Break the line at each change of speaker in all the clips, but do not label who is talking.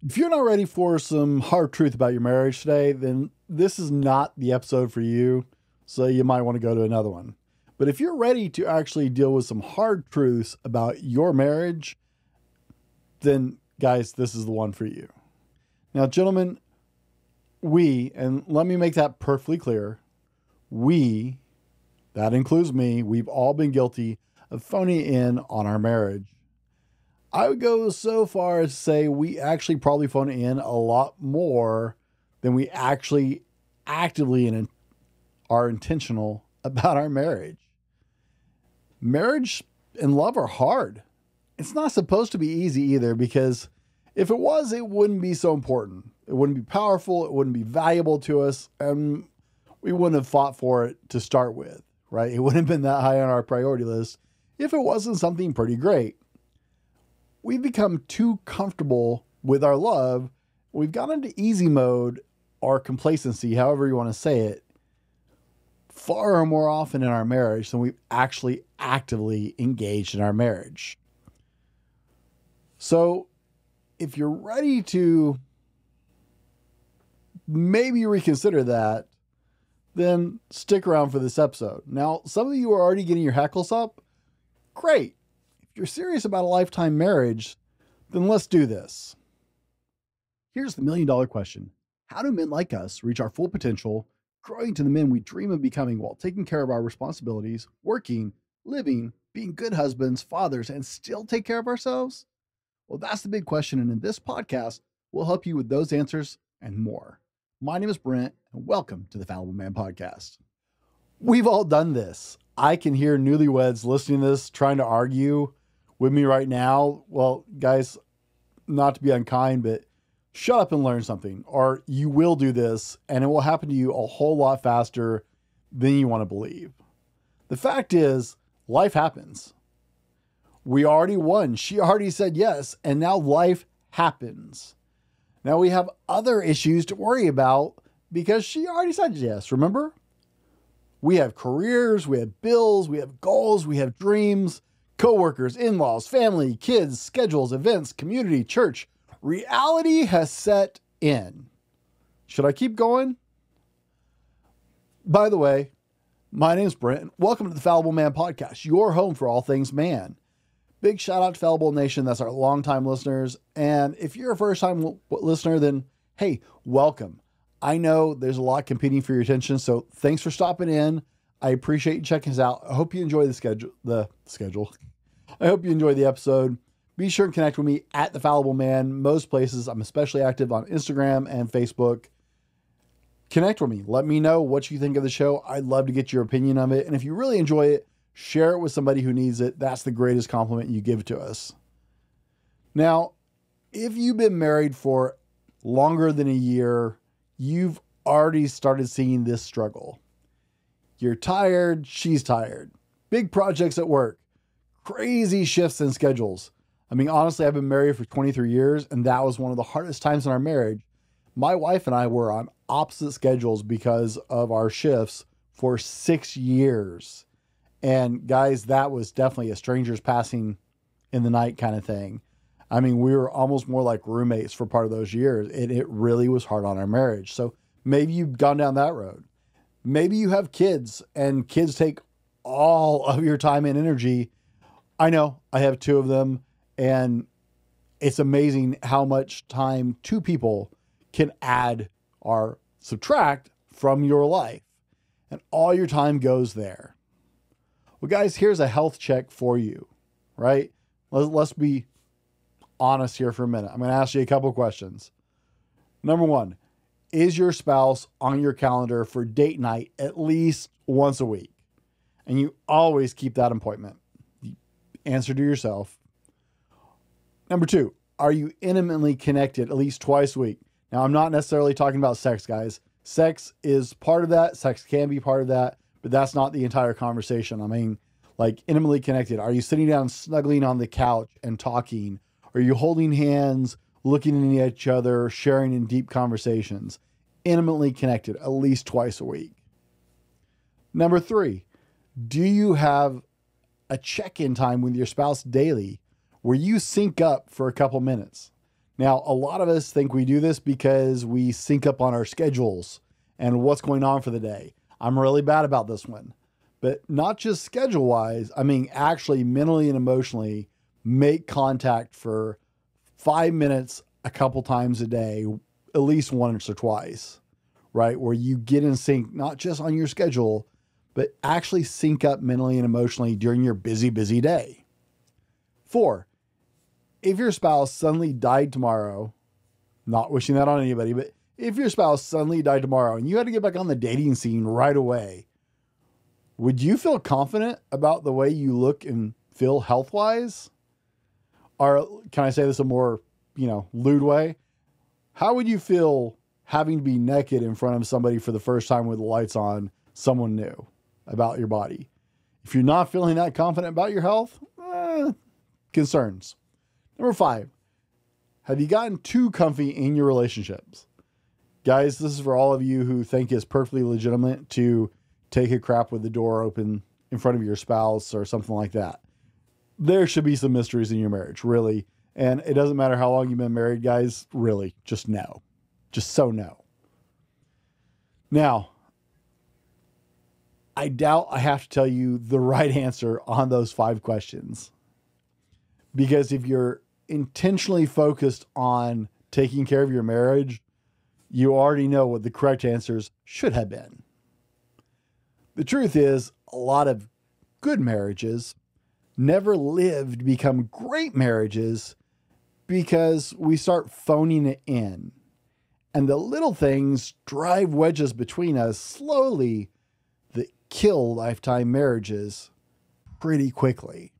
If you're not ready for some hard truth about your marriage today, then this is not the episode for you. So you might want to go to another one. But if you're ready to actually deal with some hard truths about your marriage, then guys, this is the one for you. Now, gentlemen, and let me make that perfectly clear, that includes me, we've all been guilty of phoning in on our marriage. I would go so far as to say we actually probably phone in a lot more than we actually actively are intentional about our marriage. Marriage and love are hard. It's not supposed to be easy either, because if it was, it wouldn't be so important. It wouldn't be powerful. It wouldn't be valuable to us. And we wouldn't have fought for it to start with, right? It wouldn't have been that high on our priority list if it wasn't something pretty great. We've become too comfortable with our love. We've gone into easy mode or complacency, however you want to say it, far more often in our marriage than we've actually actively engaged in our marriage. So if you're ready to maybe reconsider that, then stick around for this episode. Now, some of you are already getting your hackles up. Great. If you're serious about a lifetime marriage, then let's do this. Here's the million-dollar question. How do men like us reach our full potential, growing to the men we dream of becoming while taking care of our responsibilities, working, living, being good husbands, fathers, and still take care of ourselves? Well, that's the big question, and in this podcast, we'll help you with those answers and more. My name is Brent, and welcome to the Fallible Man podcast. We've all done this. I can hear newlyweds listening to this, trying to argue with me right now. Well, guys, not to be unkind, but shut up and learn something, or you will do this, and it will happen to you a whole lot faster than you want to believe. The fact is, life happens. We already won. She already said yes, and now life happens. Now we have other issues to worry about because she already said yes, remember? We have careers, we have bills, we have goals, we have dreams, coworkers, in-laws, family, kids, schedules, events, community, church. Reality has set in. Should I keep going? By the way, my name is Brent. Welcome to the Fallible Man podcast, your home for all things man. Big shout out to Fallible Nation. That's our longtime listeners. And if you're a first time listener, then hey, welcome. I know there's a lot competing for your attention, so thanks for stopping in. I appreciate you checking us out. I hope you enjoy the schedule. I hope you enjoy the episode. Be sure and connect with me at the Fallible Man. Most places. I'm especially active on Instagram and Facebook. Connect with me. Let me know what you think of the show. I'd love to get your opinion of it. And if you really enjoy it, share it with somebody who needs it. That's the greatest compliment you give to us. Now, if you've been married for longer than a year, you've already started seeing this struggle. You're tired, she's tired. Big projects at work, crazy shifts in schedules. I mean, honestly, I've been married for 23 years, and that was one of the hardest times in our marriage. My wife and I were on opposite schedules because of our shifts for 6 years. And guys, that was definitely a strangers passing in the night kind of thing. I mean, we were almost more like roommates for part of those years. It really was hard on our marriage. So maybe you've gone down that road. Maybe you have kids and kids take all of your time and energy. I know I have 2 of them, and it's amazing how much time 2 people can add or subtract from your life. And all your time goes there. Well, guys, here's a health check for you, right? Let's be honest here for a minute. I'm going to ask you a couple questions. Number 1, is your spouse on your calendar for date night at least once a week? And you always keep that appointment. Answer to yourself. Number 2, are you intimately connected at least twice a week? Now, I'm not necessarily talking about sex, guys. Sex is part of that. Sex can be part of that. But that's not the entire conversation. I mean, like intimately connected. Are you sitting down, snuggling on the couch and talking? Are you holding hands, looking at each other, sharing in deep conversations? Intimately connected at least twice a week. Number 3, do you have a check-in time with your spouse daily where you sync up for a couple minutes? Now, a lot of us think we do this because we sync up on our schedules and what's going on for the day. I'm really bad about this one, but not just schedule wise. I mean, actually mentally and emotionally make contact for 5 minutes a couple times a day, at least once or twice, right? Where you get in sync, not just on your schedule, but actually sync up mentally and emotionally during your busy day. 4, if your spouse suddenly died tomorrow, not wishing that on anybody, but if your spouse suddenly died tomorrow and you had to get back on the dating scene right away, would you feel confident about the way you look and feel health-wise? Or can I say this a more, lewd way? How would you feel having to be naked in front of somebody for the first time with the lights on, someone new, about your body? If you're not feeling that confident about your health, concerns. Number 5, have you gotten too comfy in your relationships? Guys, this is for all of you who think it's perfectly legitimate to take a crap with the door open in front of your spouse or something like that. There should be some mysteries in your marriage, really. And it doesn't matter how long you've been married, guys, really, just no. Just so no. Now, I doubt I have to tell you the right answer on those 5 questions. Because if you're intentionally focused on taking care of your marriage, you already know what the correct answers should have been. The truth is, a lot of good marriages never live to become great marriages because we start phoning it in. And the little things drive wedges between us slowly that kill lifetime marriages pretty quickly.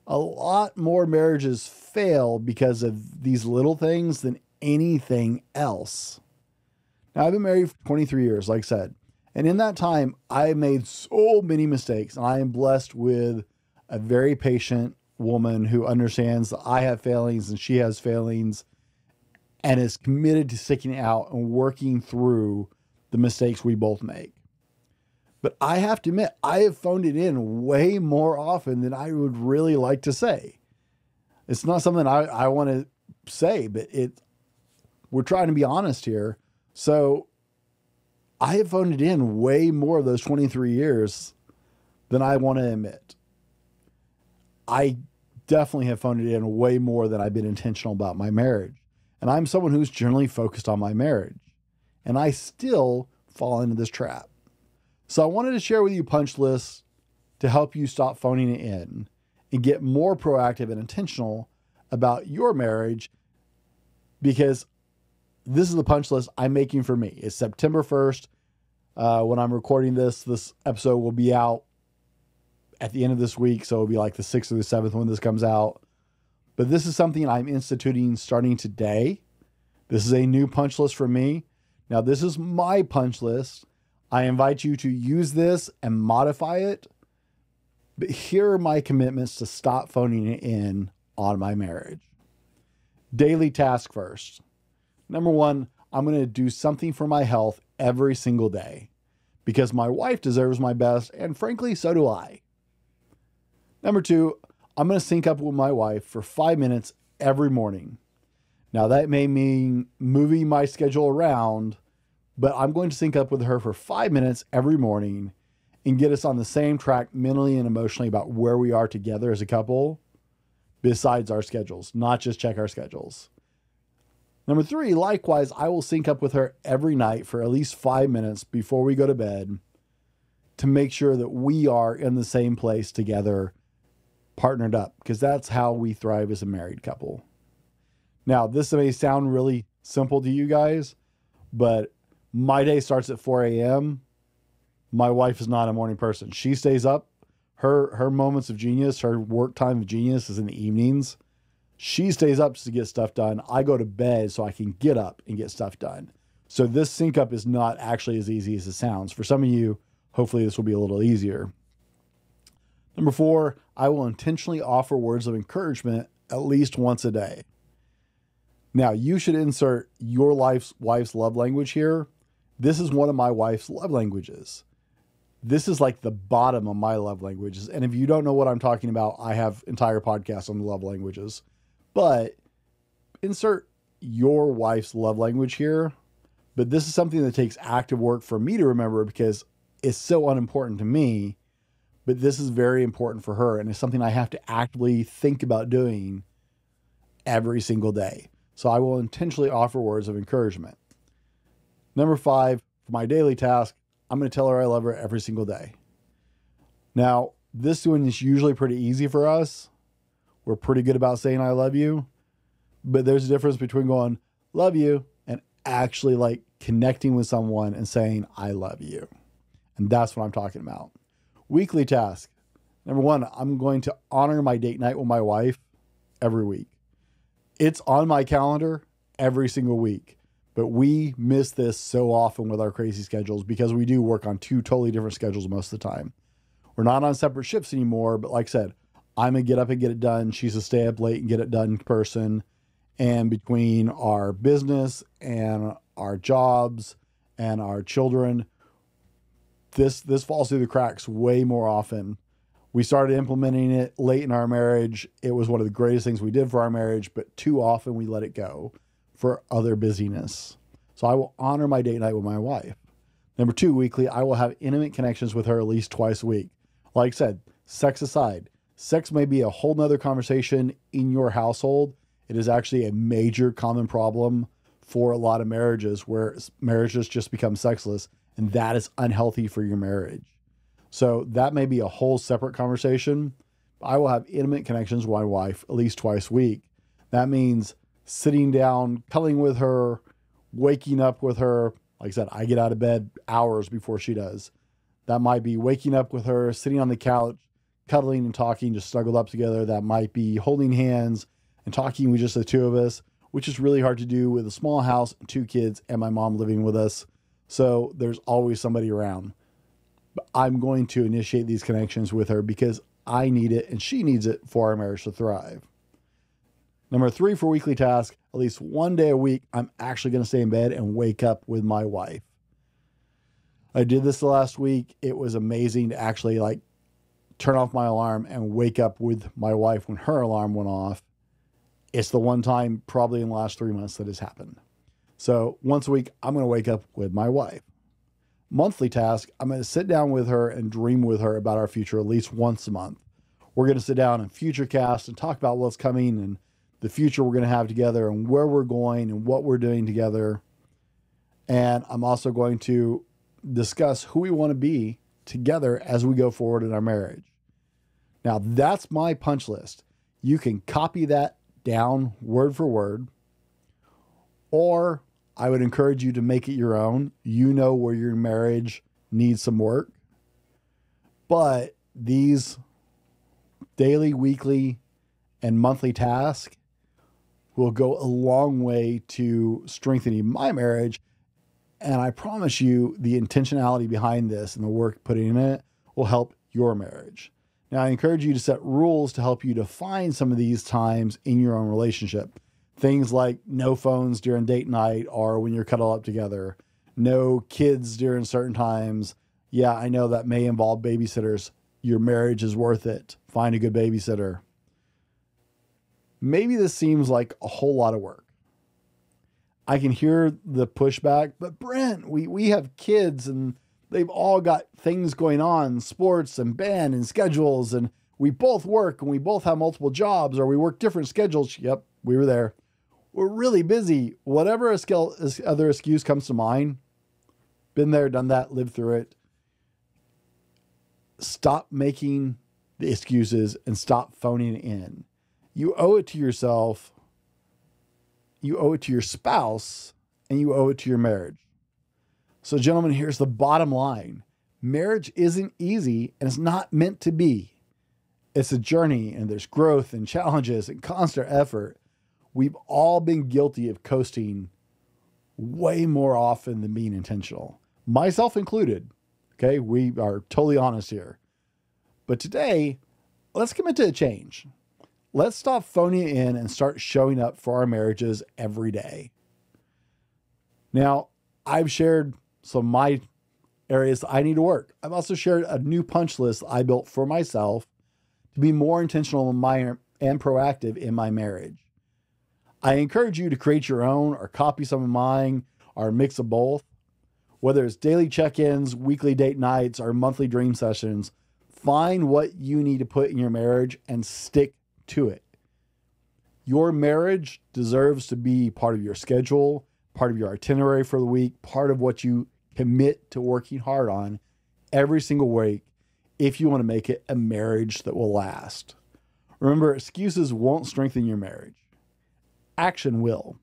A lot more marriages fail because of these little things than anything else. Now, I've been married for 23 years, like I said. And in that time, I made so many mistakes. And I am blessed with a very patient woman who understands that I have failings and she has failings and is committed to sticking out and working through the mistakes we both make. But I have to admit, I have phoned it in way more often than I would really like to say. It's not something I want to say, but we're trying to be honest here. So I have phoned it in way more of those 23 years than I want to admit. I definitely have phoned it in way more than I've been intentional about my marriage. And I'm someone who's generally focused on my marriage. And I still fall into this trap. So I wanted to share with you punch lists to help you stop phoning it in and get more proactive and intentional about your marriage, because this is the punch list I'm making for me. It's September 1st. When I'm recording this episode will be out at the end of this week. So it'll be like the 6th or the 7th when this comes out. But this is something I'm instituting starting today. This is a new punch list for me. Now, this is my punch list. I invite you to use this and modify it. But here are my commitments to stop phoning it in on my marriage. Daily task first. Number 1, I'm going to do something for my health every single day because my wife deserves my best, and frankly, so do I. Number 2, I'm going to sync up with my wife for 5 minutes every morning. Now, that may mean moving my schedule around, but I'm going to sync up with her for 5 minutes every morning and get us on the same track mentally and emotionally about where we are together as a couple, besides our schedules, not just check our schedules. Number 3, likewise, I will sync up with her every night for at least 5 minutes before we go to bed to make sure that we are in the same place together, partnered up, because that's how we thrive as a married couple. Now, this may sound really simple to you guys, but my day starts at 4 a.m. My wife is not a morning person. She stays up. Her moments of genius, her work time of genius is in the evenings. She stays up to get stuff done. I go to bed so I can get up and get stuff done. So this sync up is not actually as easy as it sounds. For some of you, hopefully this will be a little easier. Number 4, I will intentionally offer words of encouragement at least once a day. Now, you should insert your wife's love language here. This is one of my wife's love languages. This is like the bottom of my love languages. And if you don't know what I'm talking about, I have entire podcasts on the love languages. But insert your wife's love language here, but this is something that takes active work for me to remember because it's so unimportant to me, but this is very important for her. And it's something I have to actively think about doing every single day. So I will intentionally offer words of encouragement. Number 5, for my daily task, I'm going to tell her I love her every single day. Now, this one is usually pretty easy for us. We're pretty good about saying I love you, but there's a difference between going love you and actually like connecting with someone and saying I love you. And that's what I'm talking about. Weekly task. Number 1, I'm going to honor my date night with my wife every week. It's on my calendar every single week, but we miss this so often with our crazy schedules because we do work on 2 totally different schedules most of the time. We're not on separate shifts anymore, but like I said, I'm going to get up and get it done. She's a stay up late and get it done person. And between our business and our jobs and our children, this falls through the cracks way more often. We started implementing it late in our marriage. It was one of the greatest things we did for our marriage, but too often we let it go for other busyness. So I will honor my date night with my wife. Number 2, weekly, I will have intimate connections with her at least twice a week. Like I said, sex aside, sex may be a whole nother conversation in your household. It is actually a major common problem for a lot of marriages where marriages just become sexless, and that is unhealthy for your marriage. So that may be a whole separate conversation. I will have intimate connections with my wife at least twice a week. That means sitting down, cuddling with her, waking up with her. Like I said, I get out of bed hours before she does. That might be waking up with her, sitting on the couch, cuddling and talking, just snuggled up together. That might be holding hands and talking with just the 2 of us, which is really hard to do with a small house, 2 kids, and my mom living with us. So there's always somebody around. But I'm going to initiate these connections with her because I need it and she needs it for our marriage to thrive. Number 3 for weekly task, at least one day a week, I'm actually going to stay in bed and wake up with my wife. I did this last week. It was amazing to actually like turn off my alarm and wake up with my wife when her alarm went off. It's the one time probably in the last 3 months that has happened. So once a week, I'm going to wake up with my wife. Monthly task, I'm going to sit down with her and dream with her about our future at least once a month. We're going to sit down and future cast and talk about what's coming and the future we're going to have together and where we're going and what we're doing together. And I'm also going to discuss who we want to be together as we go forward in our marriage. Now, that's my punch list. You can copy that down word for word, or I would encourage you to make it your own. You know where your marriage needs some work, but these daily, weekly, and monthly tasks will go a long way to strengthening my marriage. And I promise you the intentionality behind this and the work putting in it will help your marriage. Now, I encourage you to set rules to help you define some of these times in your own relationship. Things like no phones during date night or when you're cuddled up together, no kids during certain times. Yeah, I know that may involve babysitters. Your marriage is worth it. Find a good babysitter. Maybe this seems like a whole lot of work. I can hear the pushback, but Brent, we have kids and they've all got things going on, sports and band and schedules, and we both work and we both have multiple jobs or we work different schedules. Yep, we were there. We're really busy. Whatever other excuse comes to mind, been there, done that, lived through it. Stop making the excuses and stop phoning it in. You owe it to yourself, you owe it to your spouse, and you owe it to your marriage. So, gentlemen, here's the bottom line. Marriage isn't easy, and it's not meant to be. It's a journey, and there's growth and challenges and constant effort. We've all been guilty of coasting way more often than being intentional, myself included. Okay, we are totally honest here. But today, let's commit to a change. Let's stop phoning it in and start showing up for our marriages every day. Now, I've shared some of my areas I need to work. I've also shared a new punch list I built for myself to be more intentional and proactive in my marriage. I encourage you to create your own or copy some of mine or a mix of both. Whether it's daily check-ins, weekly date nights, or monthly dream sessions, find what you need to put in your marriage and stick to it. Your marriage deserves to be part of your schedule, part of your itinerary for the week, part of what you commit to working hard on every single week if you want to make it a marriage that will last. Remember, excuses won't strengthen your marriage. Action will.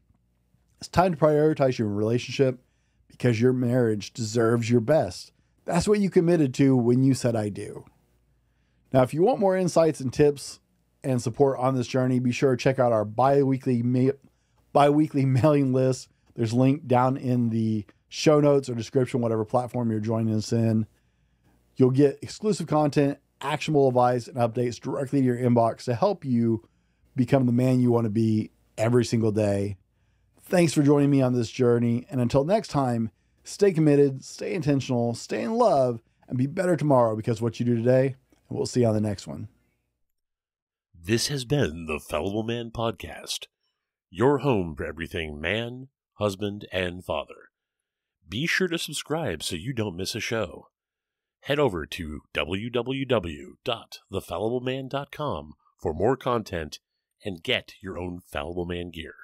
It's time to prioritize your relationship because your marriage deserves your best. That's what you committed to when you said I do. Now, if you want more insights and tips and support on this journey, be sure to check out our bi-weekly mailing list. There's a link down in the show notes or description, whatever platform you're joining us in. You'll get exclusive content, actionable advice, and updates directly to your inbox to help you become the man you want to be every single day. Thanks for joining me on this journey. And until next time, stay committed, stay intentional, stay in love, and be better tomorrow because what you do today. And we'll see you on the next one.
This has been the Fallible Man Podcast, your home for everything man, husband, and father. Be sure to subscribe so you don't miss a show. Head over to www.thefallibleman.com for more content and get your own Fallible Man gear.